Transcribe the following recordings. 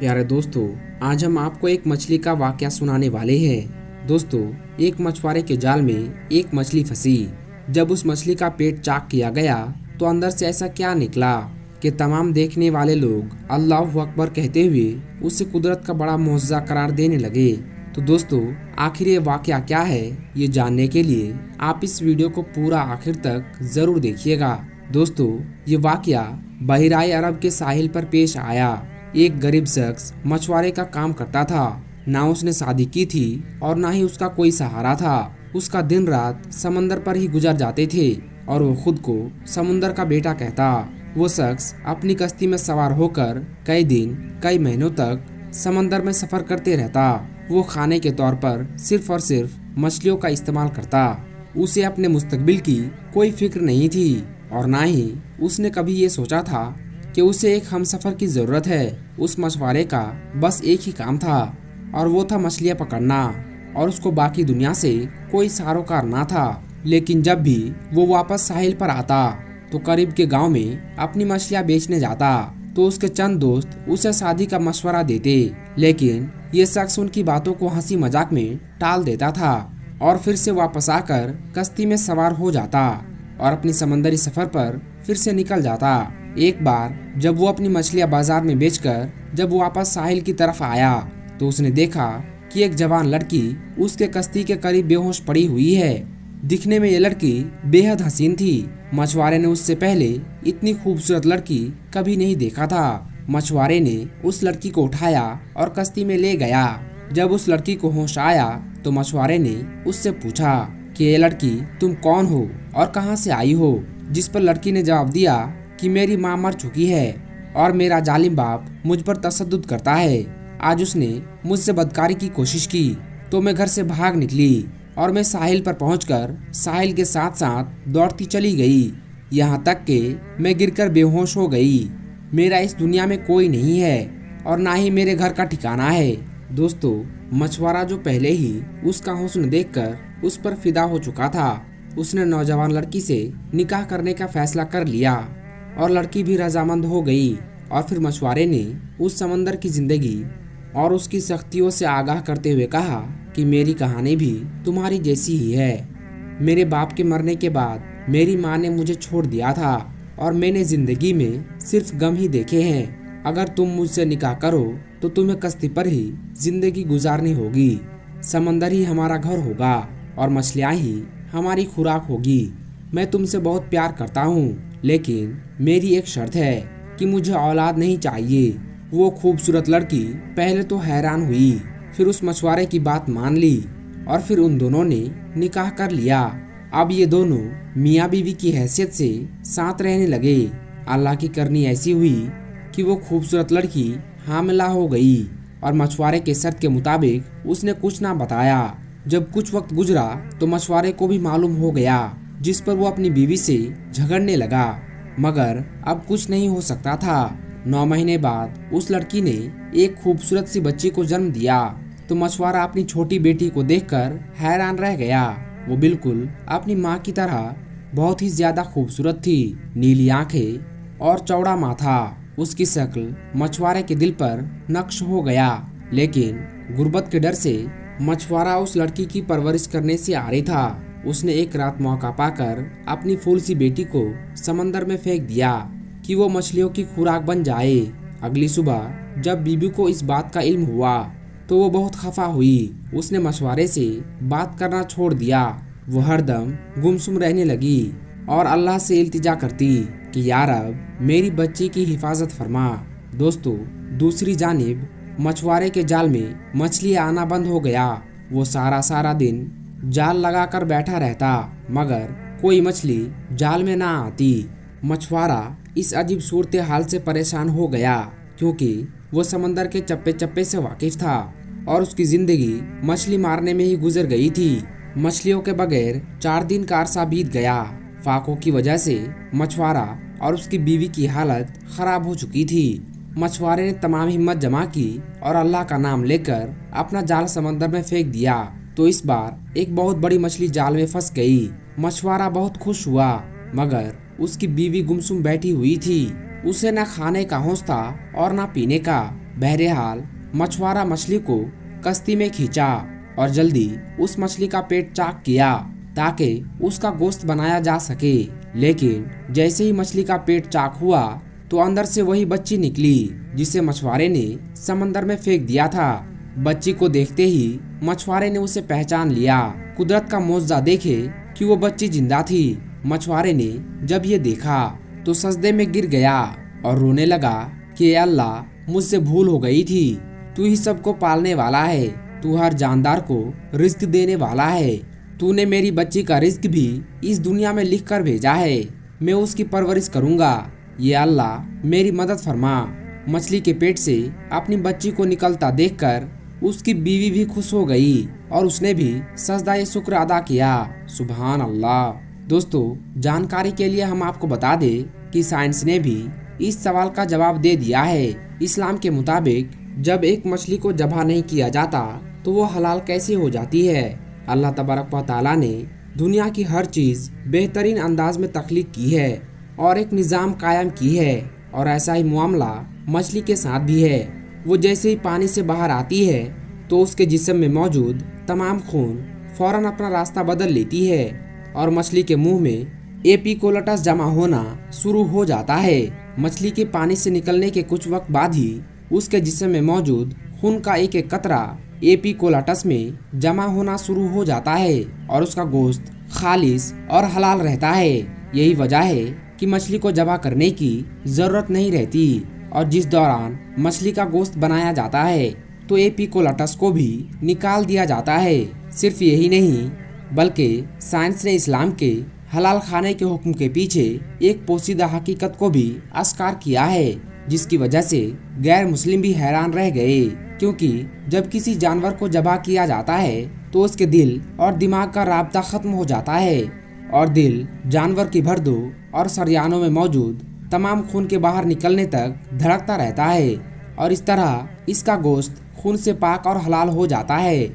प्यारे दोस्तों, आज हम आपको एक मछली का वाकया सुनाने वाले हैं। दोस्तों, एक मछुआरे के जाल में एक मछली फंसी। जब उस मछली का पेट चाक किया गया तो अंदर से ऐसा क्या निकला कि तमाम देखने वाले लोग अल्लाहु अकबर कहते हुए उसे कुदरत का बड़ा मुअज्जा करार देने लगे। तो दोस्तों, आखिर ये वाकया क्या है, ये जानने के लिए आप इस वीडियो को पूरा आखिर तक जरूर देखिएगा। दोस्तों, ये वाकया बहराए अरब के साहिल पर पेश आया। एक गरीब शख्स मछुआरे का काम करता था। ना उसने शादी की थी और ना ही उसका कोई सहारा था। उसका दिन रात समंदर पर ही गुजर जाते थे और वो खुद को समुंदर का बेटा कहता। वो शख्स अपनी कश्ती में सवार होकर कई दिन कई महीनों तक समंदर में सफर करते रहता। वो खाने के तौर पर सिर्फ और सिर्फ मछलियों का इस्तेमाल करता। उसे अपने मुस्तकबिल की कोई फिक्र नहीं थी और ना ही उसने कभी ये सोचा था कि उसे एक हमसफर की जरूरत है। उस मछुआरे का बस एक ही काम था और वो था मछलियां पकड़ना, और उसको बाकी दुनिया से कोई सरोकार ना था। लेकिन जब भी वो वापस साहिल पर आता तो करीब के गांव में अपनी मछलियां बेचने जाता तो उसके चंद दोस्त उसे शादी का मशवरा देते, लेकिन ये शख्स उनकी बातों को हंसी मजाक में टाल देता था और फिर से वापस आकर कश्ती में सवार हो जाता और अपनी समंदरी सफर पर फिर से निकल जाता। एक बार जब वो अपनी मछलियां बाजार में बेचकर जब वो वापस साहिल की तरफ आया तो उसने देखा कि एक जवान लड़की उसके कश्ती के करीब बेहोश पड़ी हुई है। दिखने में ये लड़की बेहद हसीन थी। मछुआरे ने उससे पहले इतनी खूबसूरत लड़की कभी नहीं देखा था। मछुआरे ने उस लड़की को उठाया और कश्ती में ले गया। जब उस लड़की को होश आया तो मछुआरे ने उससे पूछा कि ये लड़की तुम कौन हो और कहां से आई हो। जिस पर लड़की ने जवाब दिया कि मेरी माँ मर चुकी है और मेरा जालिम बाप मुझ पर तशद्दुद करता है। आज उसने मुझसे बदकारी की कोशिश की तो मैं घर से भाग निकली और मैं साहिल पर पहुंचकर साहिल के साथ साथ दौड़ती चली गई, यहाँ तक कि मैं गिरकर बेहोश हो गई। मेरा इस दुनिया में कोई नहीं है और ना ही मेरे घर का ठिकाना है। दोस्तों, मछुआरा जो पहले ही उसका हुस्न देखकर उस पर फिदा हो चुका था, उसने नौजवान लड़की से निकाह करने का फैसला कर लिया और लड़की भी रजामंद हो गई। और फिर मछुआरे ने उस समंदर की जिंदगी और उसकी सख्तियों से आगाह करते हुए कहा कि मेरी कहानी भी तुम्हारी जैसी ही है। मेरे बाप के मरने के बाद मेरी माँ ने मुझे छोड़ दिया था और मैंने जिंदगी में सिर्फ गम ही देखे हैं। अगर तुम मुझसे निकाह करो तो तुम्हें कश्ती पर ही जिंदगी गुजारनी होगी। समंदर ही हमारा घर होगा और मछलियाँ ही हमारी खुराक होगी। मैं तुमसे बहुत प्यार करता हूँ, लेकिन मेरी एक शर्त है कि मुझे औलाद नहीं चाहिए। वो खूबसूरत लड़की पहले तो हैरान हुई, फिर उस मछुआरे की बात मान ली और फिर उन दोनों ने निकाह कर लिया। अब ये दोनों मियाँ बीवी की हैसियत से साथ रहने लगे। अल्लाह की करनी ऐसी हुई कि वो खूबसूरत लड़की हामिला हो गई और मछुआरे के शर्त के मुताबिक उसने कुछ ना बताया। जब कुछ वक्त गुजरा तो मछुआरे को भी मालूम हो गया, जिस पर वो अपनी बीवी से झगड़ने लगा, मगर अब कुछ नहीं हो सकता था। 9 महीने बाद उस लड़की ने एक खूबसूरत सी बच्ची को जन्म दिया तो मछुआरा अपनी छोटी बेटी को देखकर हैरान रह गया। वो बिल्कुल अपनी माँ की तरह बहुत ही ज्यादा खूबसूरत थी। नीली आंखें और चौड़ा माथा, उसकी शक्ल मछुआरे के दिल पर नक्श हो गया। लेकिन गुर्बत के डर से मछुआरा उस लड़की की परवरिश करने से आरे था। उसने एक रात मौका पाकर अपनी फूल सी बेटी को समंदर में फेंक दिया कि वो मछलियों की खुराक बन जाए। अगली सुबह जब बीबी को इस बात का इल्म हुआ तो वो बहुत खफा हुई। उसने मछुआरे से बात करना छोड़ दिया। वो हरदम गुमसुम रहने लगी और अल्लाह से इल्तिजा करती कि या रब, मेरी बच्ची की हिफाजत फरमा। दोस्तों, दूसरी जानिब मछुआरे के जाल में मछली आना बंद हो गया। वो सारा दिन जाल लगाकर बैठा रहता, मगर कोई मछली जाल में ना आती। मछुआरा इस अजीब सूरत हाल से परेशान हो गया, क्योंकि वो समंदर के चप्पे चप्पे से वाकिफ था और उसकी जिंदगी मछली मारने में ही गुजर गई थी। मछलियों के बगैर 4 दिन का अरसा बीत गया। फाकों की वजह से मछुआरा और उसकी बीवी की हालत खराब हो चुकी थी। मछुआरे ने तमाम हिम्मत जमा की और अल्लाह का नाम लेकर अपना जाल समंदर में फेंक दिया तो इस बार एक बहुत बड़ी मछली जाल में फंस गई। मछुआरा बहुत खुश हुआ, मगर उसकी बीवी गुमसुम बैठी हुई थी। उसे न खाने का होश था और न पीने का। बहरहाल मछुआरा मछली को कश्ती में खींचा और जल्दी उस मछली का पेट चाक किया ताकि उसका गोश्त बनाया जा सके। लेकिन जैसे ही मछली का पेट चाक हुआ तो अंदर से वही बच्ची निकली जिसे मछुआरे ने समंदर में फेंक दिया था। बच्ची को देखते ही मछुआरे ने उसे पहचान लिया। कुदरत का मौजज़ा देखे कि वो बच्ची जिंदा थी। मछुआरे ने जब ये देखा तो सजदे में गिर गया और रोने लगा कि अल्लाह, मुझसे भूल हो गई थी। तू ही सबको पालने वाला है, तू हर जानदार को रिस्क देने वाला है। तूने मेरी बच्ची का रिस्क भी इस दुनिया में लिख कर भेजा है। मैं उसकी परवरिश करूंगा। ये अल्लाह, मेरी मदद फरमा। मछली के पेट से अपनी बच्ची को निकलता देखकर उसकी बीवी भी खुश हो गई और उसने भी सजदा शुक्र अदा किया। सुभान अल्लाह। दोस्तों, जानकारी के लिए हम आपको बता दें कि साइंस ने भी इस सवाल का जवाब दे दिया है। इस्लाम के मुताबिक जब एक मछली को ज़बह नहीं किया जाता तो वो हलाल कैसे हो जाती है। अल्लाह तबारक व तआला ने दुनिया की हर चीज़ बेहतरीन अंदाज में तख्लीक की है और एक निज़ाम कायम की है, और ऐसा ही मामला मछली के साथ भी है। वो जैसे ही पानी से बाहर आती है तो उसके जिस्म में मौजूद तमाम खून फौरन अपना रास्ता बदल लेती है और मछली के मुंह में एपिकोलटस जमा होना शुरू हो जाता है। मछली के पानी से निकलने के कुछ वक्त बाद ही उसके जिस्म में मौजूद खून का एक एक कतरा एपिकोलटस में जमा होना शुरू हो जाता है और उसका गोश्त खालिस और हलाल रहता है। यही वजह है कि मछली को ज़बह करने की ज़रूरत नहीं रहती, और जिस दौरान मछली का गोश्त बनाया जाता है तो एपिकोलटस को भी निकाल दिया जाता है। सिर्फ यही नहीं बल्कि साइंस ने इस्लाम के हलाल खाने के हुक्म के पीछे एक पोशीदा हकीकत को भी अस्वीकार किया है, जिसकी वजह से गैर मुस्लिम भी हैरान रह गए। क्योंकि जब किसी जानवर को ज़बह किया जाता है तो उसके दिल और दिमाग का राब्ता खत्म हो जाता है और दिल जानवर की भरदो और शरियानों में मौजूद तमाम खून के बाहर निकलने तक धड़कता रहता है, और इस तरह इसका गोश्त खून से पाक और हलाल हो जाता है।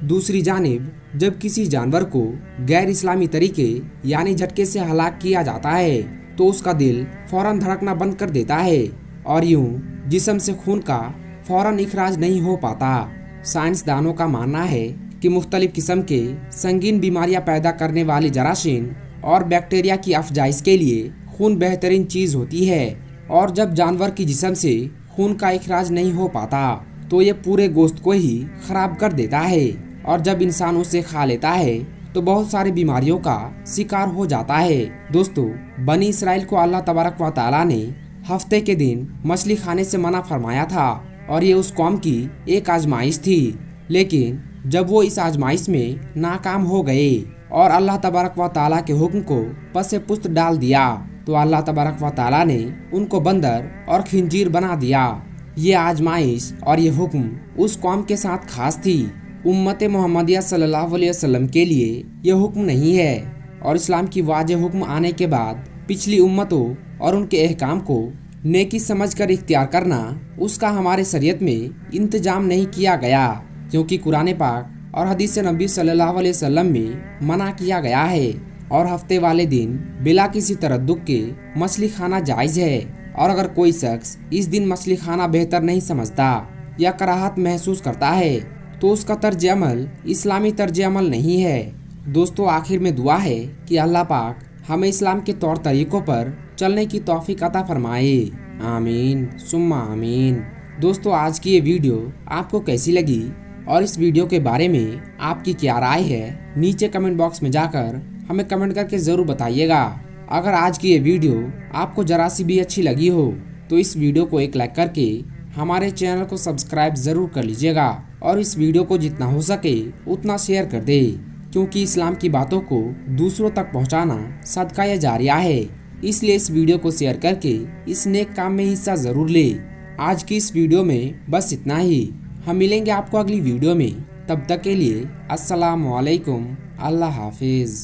दूसरी जानिब जब किसी जानवर को गैर इस्लामी तरीके यानी झटके से हलाक किया जाता है तो उसका दिल फौरन धड़कना बंद कर देता है और यूं जिस्म से खून का फौरन इखराज नहीं हो पाता। साइंसदानों का मानना है कि मुख्तलिफ किस्म के संगीन बीमारियां पैदा करने वाली जरासीम और बैक्टीरिया की अफजाइश के लिए खून बेहतरीन चीज़ होती है, और जब जानवर की जिस्म से खून का इखराज नहीं हो पाता तो ये पूरे गोश्त को ही खराब कर देता है, और जब इंसान उसे खा लेता है तो बहुत सारी बीमारियों का शिकार हो जाता है। दोस्तों, बनी इसराइल को अल्लाह तबारक व तआला ने हफ्ते के दिन मछली खाने से मना फरमाया था और ये उस कौम की एक आजमाइश थी। लेकिन जब वो इस आजमाइश में नाकाम हो गए और अल्लाह तबारक व तआला के हुक्म को पसे पुस्त डाल दिया तो अल्लाह तबारक व तआला ने उनको बंदर और खिंजीर बना दिया। ये आजमाइश और ये हुक्म उस कौम के साथ खास थी। उम्मत मोहम्मदिया सल्लल्लाहु अलैहि वसल्लम के लिए यह हुक्म नहीं है, और इस्लाम की वाज़ेह हुक्म आने के बाद पिछली उम्मतों और उनके अहकाम को नेकी समझकर इख्तियार करना उसका हमारे शरीयत में इंतजाम नहीं किया गया, क्योंकि कुरान पाक और हदीस नबी सल्लल्लाहु अलैहि वसल्लम में मना किया गया है। और हफ्ते वाले दिन बिला किसी तरद्दुद के मछली खाना जायज़ है, और अगर कोई शख्स इस दिन मछली खाना बेहतर नहीं समझता या कराहत महसूस करता है तो उसका तर्ज अमल इस्लामी तर्ज अमल नहीं है। दोस्तों, आखिर में दुआ है कि अल्लाह पाक हमें इस्लाम के तौर तरीकों पर चलने की तौफीक अता फरमाए। आमीन सुम्मा आमीन। दोस्तों, आज की ये वीडियो आपको कैसी लगी और इस वीडियो के बारे में आपकी क्या राय है, नीचे कमेंट बॉक्स में जाकर हमें कमेंट करके ज़रूर बताइएगा। अगर आज की ये वीडियो आपको ज़रा सी भी अच्छी लगी हो तो इस वीडियो को एक लाइक करके हमारे चैनल को सब्सक्राइब ज़रूर कर लीजिएगा, और इस वीडियो को जितना हो सके उतना शेयर कर दे, क्योंकि इस्लाम की बातों को दूसरों तक पहुंचाना सदका या जारिया है। इसलिए इस वीडियो को शेयर करके इस नेक काम में हिस्सा ज़रूर ले। आज की इस वीडियो में बस इतना ही। हम मिलेंगे आपको अगली वीडियो में, तब तक के लिए अस्सलाम वालेकुम, अल्लाह हाफिज़।